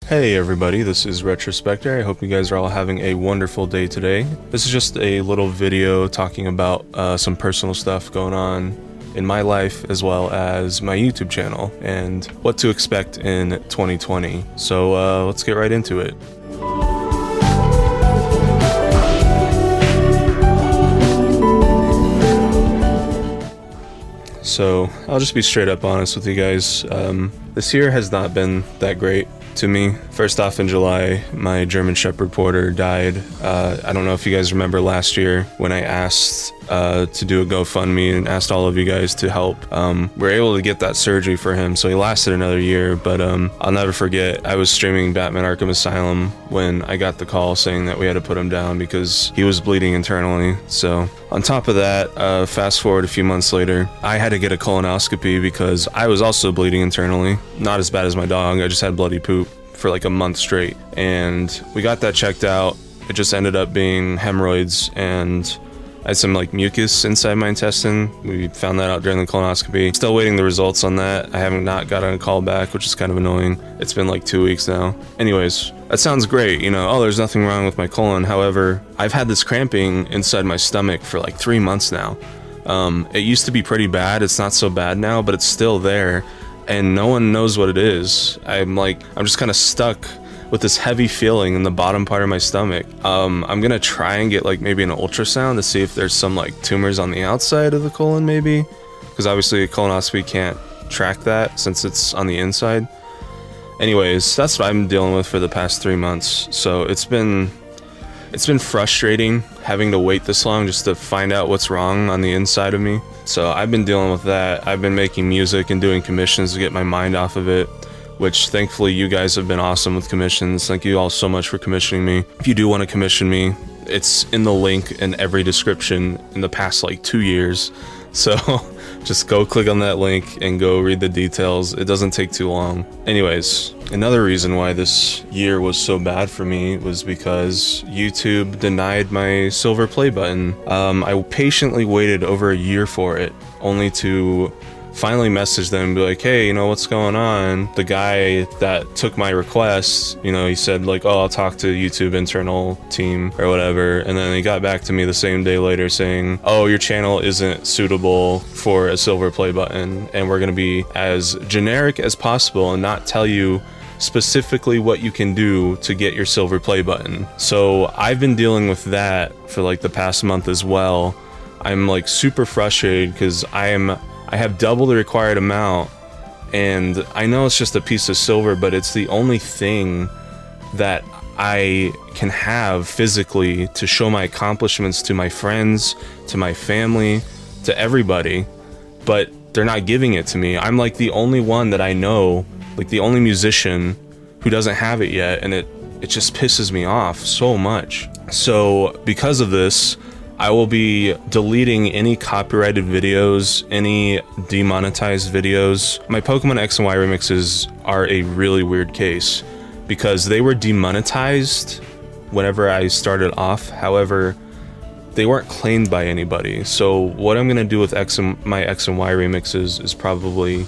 Hey everybody, this is RetroSpecter. I hope you guys are all having a wonderful day today. This is just a little video talking about some personal stuff going on in my life as well as my YouTube channel and what to expect in 2020. So let's get right into it. So I'll just be straight up honest with you guys. This year has not been that great to me. First off, in July, my German Shepherd Porter died. I don't know if you guys remember last year when I asked to do a GoFundMe and asked all of you guys to help. We were able to get that surgery for him, so he lasted another year, but I'll never forget, I was streaming Batman Arkham Asylum when I got the call saying that we had to put him down because he was bleeding internally. So on top of that, fast forward a few months later, I had to get a colonoscopy because I was also bleeding internally. Not as bad as my dog, I just had bloody poop for like a month straight, and we got that checked out. It just ended up being hemorrhoids, and I had some like mucus inside my intestine. We found that out during the colonoscopy. Still waiting the results on that. I haven't gotten a call back, which is kind of annoying. It's been like 2 weeks now. Anyways, that sounds great, you know, oh, there's nothing wrong with my colon. However, I've had this cramping inside my stomach for like 3 months now. It used to be pretty bad. It's not so bad now, but it's still there, and no one knows what it is. I'm just kind of stuck with this heavy feeling in the bottom part of my stomach. I'm gonna try and get like maybe an ultrasound to see if there's some like tumors on the outside of the colon maybe, because obviously a colonoscopy can't track that since it's on the inside. Anyways, that's what I'm dealing with for the past 3 months. So it's been frustrating having to wait this long just to find out what's wrong on the inside of me. So I've been dealing with that. I've been making music and doing commissions to get my mind off of it, which thankfully you guys have been awesome with commissions. Thank you all so much for commissioning me. If you do want to commission me, it's in the link in every description in the past like 2 years. So just go click on that link and go read the details. It doesn't take too long. Anyways, another reason why this year was so bad for me was because YouTube denied my silver play button. I patiently waited over a year for it, only to finally message them and be like, hey, you know, what's going on? The guy that took my request, you know, he said like, oh, I'll talk to YouTube internal team or whatever. And then he got back to me the same day later saying, oh, your channel isn't suitable for a silver play button, and we're going to be as generic as possible and not tell you specifically what you can do to get your silver play button. So I've been dealing with that for like the past month as well. I'm like super frustrated because I have double the required amount, and I know it's just a piece of silver, but it's the only thing that I can have physically to show my accomplishments to my friends, to my family, to everybody, but they're not giving it to me. I'm like the only one that I know, like the only musician who doesn't have it yet, and it just pisses me off so much. So because of this, I will be deleting any copyrighted videos, any demonetized videos. My Pokemon X and Y remixes are a really weird case because they were demonetized whenever I started off. However, they weren't claimed by anybody. So what I'm gonna do with my X and Y remixes is probably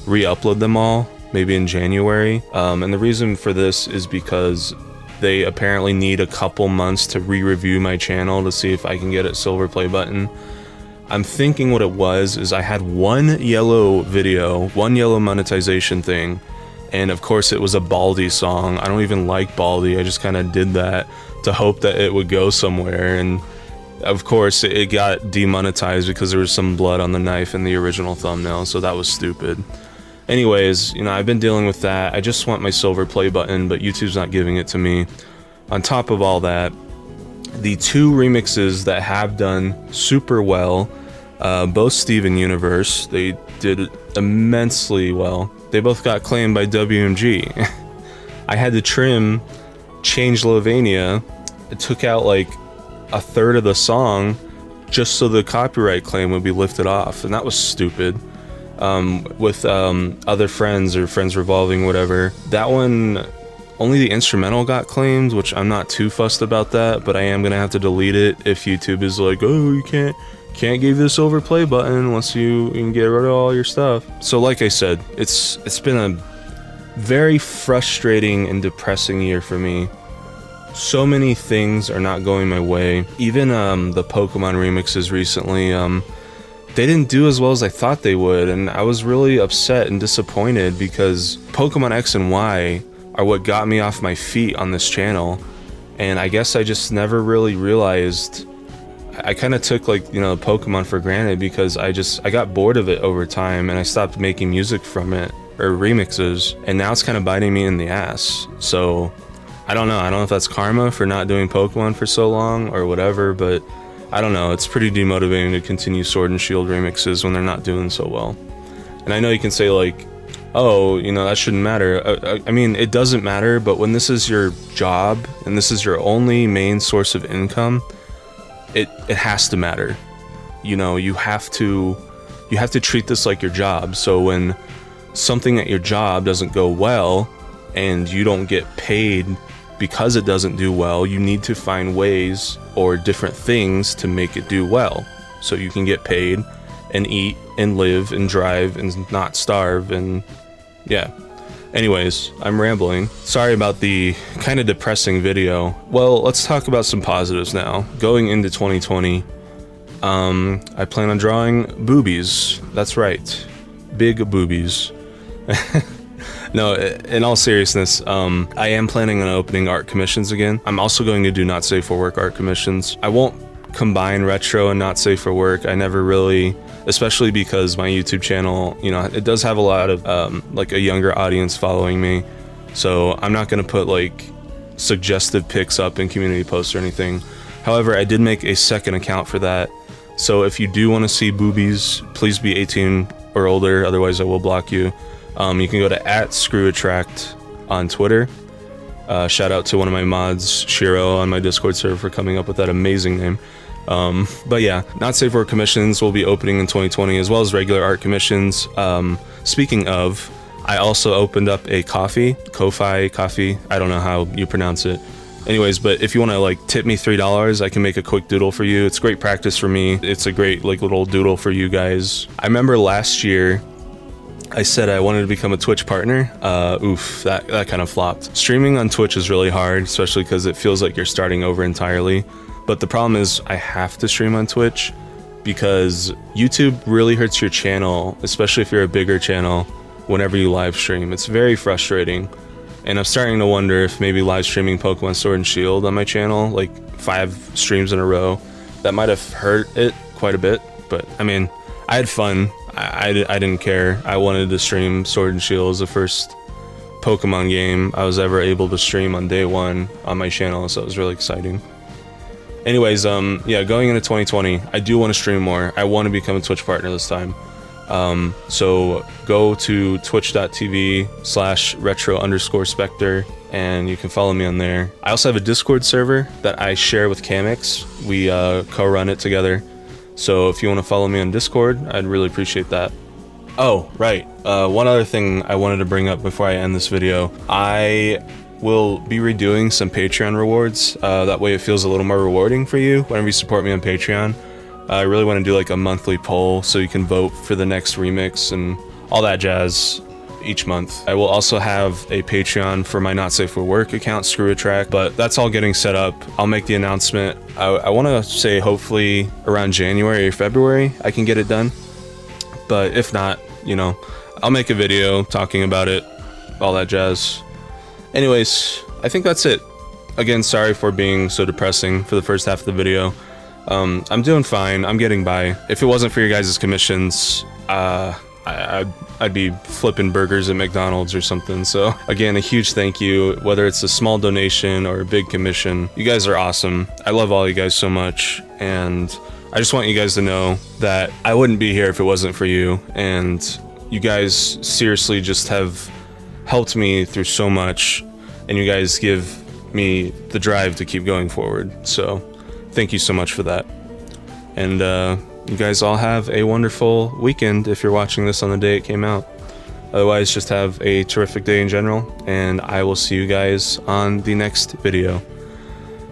re-upload them all, maybe in January. And the reason for this is because they apparently need a couple months to re-review my channel to see if I can get a silver play button. I'm thinking what it was is I had one yellow video, one yellow monetization thing, and of course it was a Baldi song. I don't even like Baldi, I just kind of did that to hope that it would go somewhere, and of course it got demonetized because there was some blood on the knife in the original thumbnail, so that was stupid. Anyways, you know, I've been dealing with that. I just want my silver play button, but YouTube's not giving it to me. On top of all that, the 2 remixes that have done super well, both Steven Universe, they did immensely well. They both got claimed by WMG. I had to trim Change Lovania. It took out like a third of the song just so the copyright claim would be lifted off, and that was stupid. With other friends or friends revolving, whatever, that one, only the instrumental got claimed, which I'm not too fussed about that, but I am gonna have to delete it if YouTube is like, oh, you can't give this over play button unless you can get rid of all your stuff. So like I said, it's been very frustrating and depressing year for me. So many things are not going my way. Even the Pokemon remixes recently, they didn't do as well as I thought they would, and I was really upset and disappointed because Pokemon X and Y are what got me off my feet on this channel, and I guess I just never really realized. I kind of took, like, you know, Pokemon for granted because I got bored of it over time, and I stopped making music from it, or remixes, and now it's kind of biting me in the ass. So I don't know if that's karma for not doing Pokemon for so long or whatever, but I don't know, it's pretty demotivating to continue Sword and Shield remixes when they're not doing so well. And I know you can say, like, oh, you know, that shouldn't matter. I mean, it doesn't matter, but when this is your job and this is your only main source of income, it has to matter. You know, you have to treat this like your job. So when something at your job doesn't go well and you don't get paid because it doesn't do well, you need to find ways or different things to make it do well so you can get paid and eat and live and drive and not starve. And yeah, anyways, I'm rambling. Sorry about the kind of depressing video. Well, let's talk about some positives now. Going into 2020, I plan on drawing boobies. That's right, big boobies. No, in all seriousness, I am planning on opening art commissions again. I'm also going to do not safe for work art commissions. I won't combine retro and not safe for work. I never really, especially because my YouTube channel, you know, it does have a lot of like a younger audience following me. So I'm not going to put like suggestive pics up in community posts or anything. However, I did make a second account for that. So if you do want to see boobies, please be 18 or older. Otherwise, I will block you. You can go to @ScrewAttract on Twitter. Shout out to one of my mods, Shiro, on my Discord server for coming up with that amazing name. But yeah, not safe for work commissions will be opening in 2020, as well as regular art commissions. Speaking of, I also opened up a Ko-fi, I don't know how you pronounce it. Anyways, but if you want to like tip me $3, I can make a quick doodle for you. It's great practice for me. It's a great like little doodle for you guys. I remember last year I said I wanted to become a Twitch partner. Oof, that kind of flopped. Streaming on Twitch is really hard, especially because it feels like you're starting over entirely. But the problem is I have to stream on Twitch because YouTube really hurts your channel, especially if you're a bigger channel, whenever you live stream. It's very frustrating. And I'm starting to wonder if maybe live streaming Pokemon Sword and Shield on my channel, like 5 streams in a row, that might have hurt it quite a bit. But I mean, I had fun. I didn't care. I wanted to stream Sword and Shield as the first Pokemon game I was ever able to stream on day one on my channel, so it was really exciting. Anyways, yeah, going into 2020, I do want to stream more. I want to become a Twitch partner this time. So go to twitch.tv/retro_specter and you can follow me on there. I also have a Discord server that I share with Camix. We co-run it together. So if you want to follow me on Discord, I'd really appreciate that. Oh, right. One other thing I wanted to bring up before I end this video. I will be redoing some Patreon rewards. That way it feels a little more rewarding for you whenever you support me on Patreon. I really want to do like a monthly poll so you can vote for the next remix and all that jazz each month. I will also have a Patreon for my Not Safe for Work account, ScrewAttract, but that's all getting set up. I'll make the announcement. I want to say hopefully around January or February I can get it done. But if not, you know, I'll make a video talking about it, all that jazz. Anyways, I think that's it. Again, sorry for being so depressing for the first half of the video. I'm doing fine. I'm getting by. If it wasn't for your guys' commissions, I'd be flipping burgers at McDonald's or something. So again, a huge thank you, whether it's a small donation or a big commission. You guys are awesome. I love all you guys so much, and I just want you guys to know that I wouldn't be here if it wasn't for you, and you guys seriously just have helped me through so much, and you guys give me the drive to keep going forward. So thank you so much for that. And you guys all have a wonderful weekend if you're watching this on the day it came out. Otherwise, just have a terrific day in general, and I will see you guys on the next video.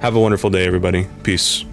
Have a wonderful day, everybody. Peace.